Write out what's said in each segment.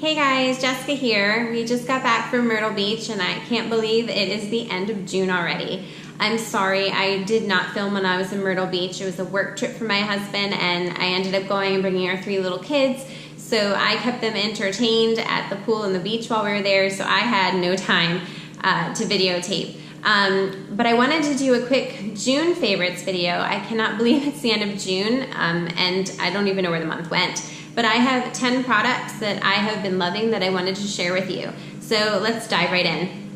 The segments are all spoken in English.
Hey guys, Jessica here. We just got back from Myrtle Beach and I can't believe it is the end of June already. I'm sorry, I did not film when I was in Myrtle Beach. It was a work trip for my husband and I ended up going and bringing our 3 little kids. So I kept them entertained at the pool and the beach while we were there, so I had no time to videotape. But I wanted to do a quick June favorites video. I cannot believe it's the end of June and I don't even know where the month went. But I have 10 products that I have been loving that I wanted to share with you. So let's dive right in.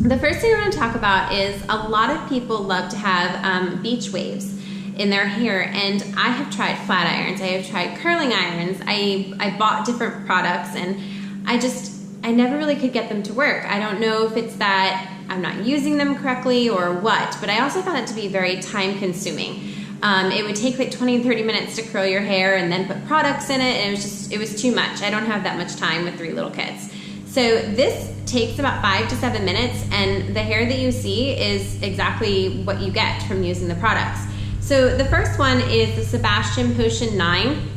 The first thing I want to talk about is a lot of people love to have beach waves in their hair, and I have tried flat irons, I have tried curling irons, I bought different products, and I never really could get them to work. I don't know if it's that I'm not using them correctly or what, but I also found it to be very time consuming. It would take like 20-30 minutes to curl your hair and then put products in it, and it was too much. I don't have that much time with 3 little kids. So this takes about 5 to 7 minutes, and the hair that you see is exactly what you get from using the products. So the first one is the Sebastian Potion 9.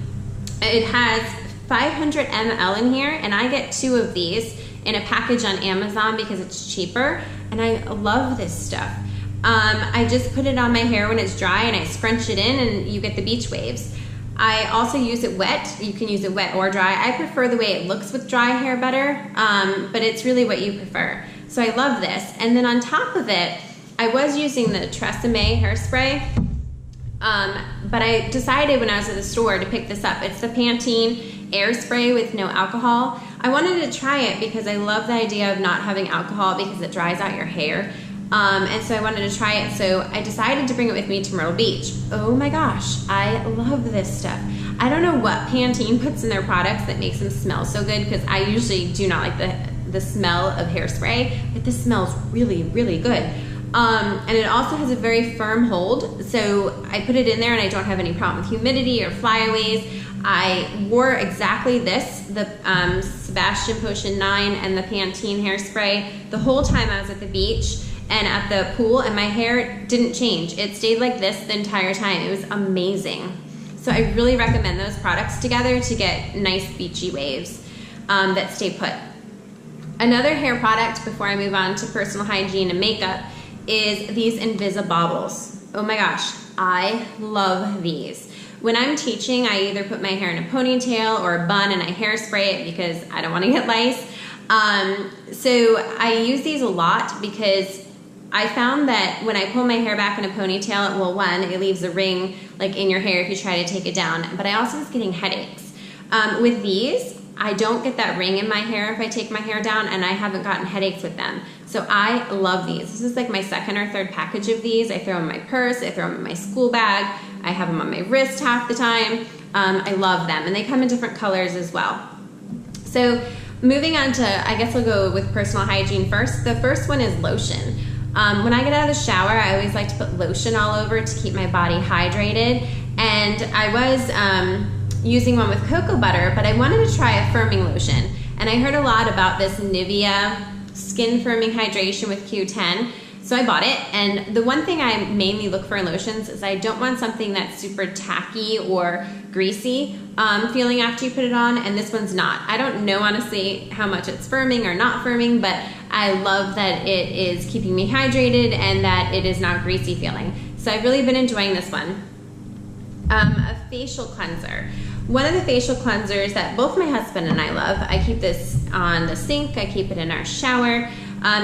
It has 500 ml in here, and I get 2 of these in a package on Amazon because it's cheaper, and I love this stuff. I just put it on my hair when it's dry and I scrunch it in and you get the beach waves. I also use it wet. You can use it wet or dry. I prefer the way it looks with dry hair better, but it's really what you prefer. So I love this. And then on top of it, I was using the DermaE hairspray, but I decided when I was at the store to pick this up. It's the Pantene air spray with no alcohol. I wanted to try it because I love the idea of not having alcohol because it dries out your hair. And so I wanted to try it, so I decided to bring it with me to Myrtle Beach. Oh my gosh, I love this stuff. I don't know what Pantene puts in their products that makes them smell so good, because I usually do not like the smell of hairspray, but this smells really, really good. And it also has a very firm hold, so I put it in there and I don't have any problem with humidity or flyaways. I wore exactly this, the Sebastian Potion 9 and the Pantene hairspray the whole time I was at the beach and at the pool, and my hair didn't change. It stayed like this the entire time. It was amazing. So I really recommend those products together to get nice beachy waves that stay put. Another hair product before I move on to personal hygiene and makeup is these Invisibobbles. Oh my gosh, I love these. When I'm teaching, I either put my hair in a ponytail or a bun and I hairspray it because I don't want to get lice. So I use these a lot because I found that when I pull my hair back in a ponytail, well, one, it leaves a ring like in your hair if you try to take it down, but I also was getting headaches. With these, I don't get that ring in my hair if I take my hair down, and I haven't gotten headaches with them. So I love these. This is like my 2nd or 3rd package of these. I throw them in my purse, I throw them in my school bag, I have them on my wrist half the time. I love them, and they come in different colors as well. So moving on to, I guess I'll go with personal hygiene first. The first one is lotion. When I get out of the shower, I always like to put lotion all over to keep my body hydrated. And I was using one with cocoa butter, but I wanted to try a firming lotion. And I heard a lot about this Nivea skin firming hydration with Q10. So I bought it, and the one thing I mainly look for in lotions is I don't want something that's super tacky or greasy feeling after you put it on, and this one's not. I don't know honestly how much it's firming or not firming, but I love that it is keeping me hydrated and that it is not greasy feeling. So I've really been enjoying this one. A facial cleanser. One of the facial cleansers that both my husband and I love, I keep this on the sink, I keep it in our shower,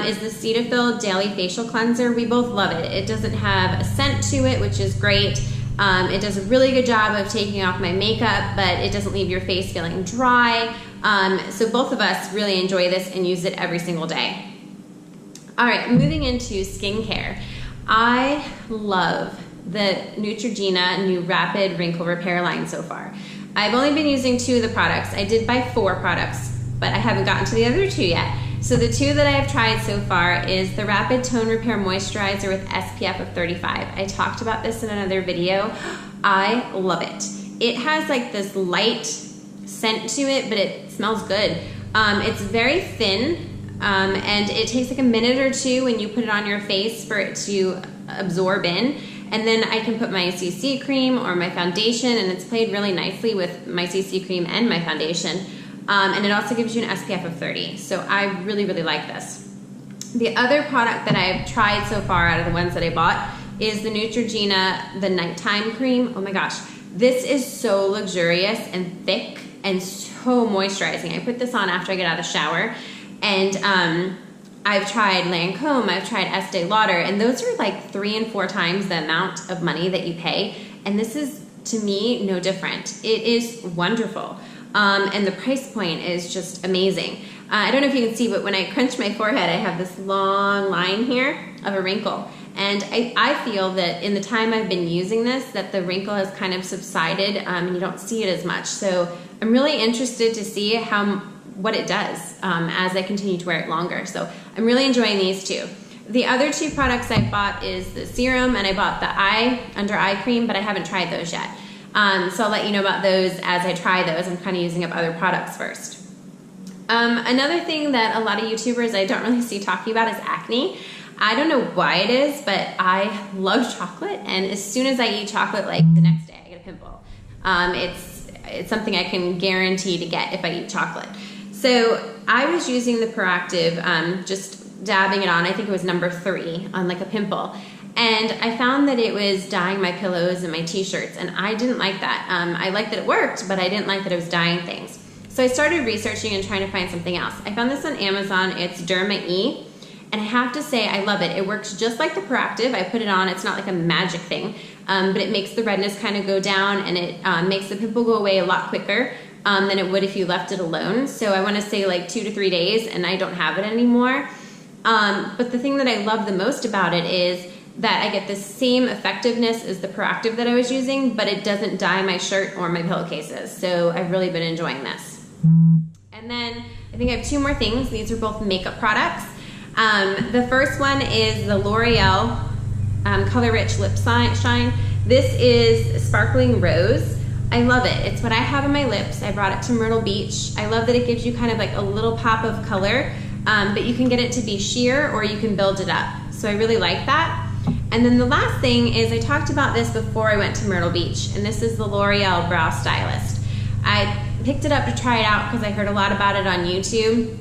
is the Cetaphil Daily Facial Cleanser. We both love it. It doesn't have a scent to it, which is great. It does a really good job of taking off my makeup, but it doesn't leave your face feeling dry. So both of us really enjoy this and use it every single day. All right, moving into skincare. I love the Neutrogena new Rapid Wrinkle Repair line so far. I've only been using 2 of the products. I did buy 4 products, but I haven't gotten to the other 2 yet. So the 2 that I have tried so far is the Rapid Tone Repair Moisturizer with SPF of 35. I talked about this in another video. I love it. It has like this light scent to it, but it smells good. It's very thin, and it takes like a minute or 2 when you put it on your face for it to absorb in. And then I can put my CC cream or my foundation, and it's played really nicely with my CC cream and my foundation. and it also gives you an SPF of 30. So I really, really like this. The other product that I've tried so far out of the ones that I bought is the Neutrogena, the nighttime cream. Oh my gosh, this is so luxurious and thick and so moisturizing. I put this on after I get out of the shower, and I've tried Lancome, I've tried Estee Lauder, and those are like 3 and 4 times the amount of money that you pay, and this is, to me, no different. It is wonderful, and the price point is just amazing. I don't know if you can see, but when I crunch my forehead, I have this long line here of a wrinkle. And I feel that in the time I've been using this, that the wrinkle has kind of subsided, and you don't see it as much. So I'm really interested to see what it does as I continue to wear it longer. So I'm really enjoying these two. The other 2 products I bought is the serum, and I bought the under eye cream, but I haven't tried those yet. So I'll let you know about those as I try those. I'm kind of using up other products first. Another thing that a lot of YouTubers I don't really see talking about is acne. I don't know why it is, but I love chocolate, and as soon as I eat chocolate, like the next day I get a pimple. It's something I can guarantee to get if I eat chocolate. So I was using the Proactive, just dabbing it on. I think it was number 3 on like a pimple. And I found that it was dyeing my pillows and my t-shirts, and I didn't like that. I liked that it worked, but I didn't like that it was dyeing things. So I started researching and trying to find something else. I found this on Amazon. It's DermaE, and I have to say I love it. It works just like the Proactive. I put it on. It's not like a magic thing, but it makes the redness kind of go down, and it makes the pimple go away a lot quicker than it would if you left it alone. So I want to say like 2 to 3 days, and I don't have it anymore. But the thing that I love the most about it is that I get the same effectiveness as the Proactive that I was using, but it doesn't dye my shirt or my pillowcases. So I've really been enjoying this. And then I think I have 2 more things. These are both makeup products. The first one is the L'Oreal Color Rich Lip Shine. This is Sparkling Rose. I love it. It's what I have on my lips. I brought it to Myrtle Beach. I love that it gives you kind of like a little pop of color, but you can get it to be sheer or you can build it up. So I really like that. And then the last thing is, I talked about this before I went to Myrtle Beach, and this is the Loreal Brow Stylist. I picked it up to try it out because I heard a lot about it on YouTube.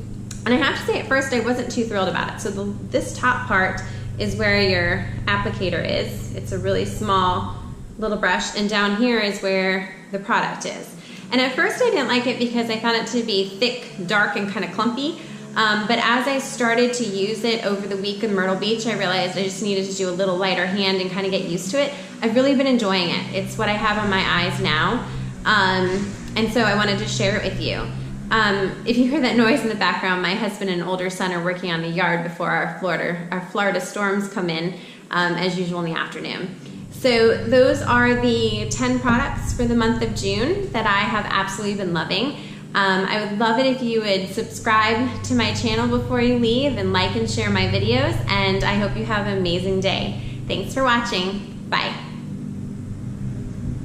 And I have to say, at first I wasn't too thrilled about it. So this top part is where your applicator is. It's a really small little brush, and down here is where the product is. And at first I didn't like it because I found it to be thick, dark, and kind of clumpy. But as I started to use it over the week in Myrtle Beach, I realized I just needed to do a little lighter hand and kind of get used to it. I've really been enjoying it. It's what I have on my eyes now. And so I wanted to share it with you. If you hear that noise in the background, my husband and older son are working on the yard before our Florida storms come in, as usual in the afternoon. So those are the 10 products for the month of June that I have absolutely been loving. I would love it if you would subscribe to my channel before you leave, and like and share my videos, and I hope you have an amazing day. Thanks for watching. Bye.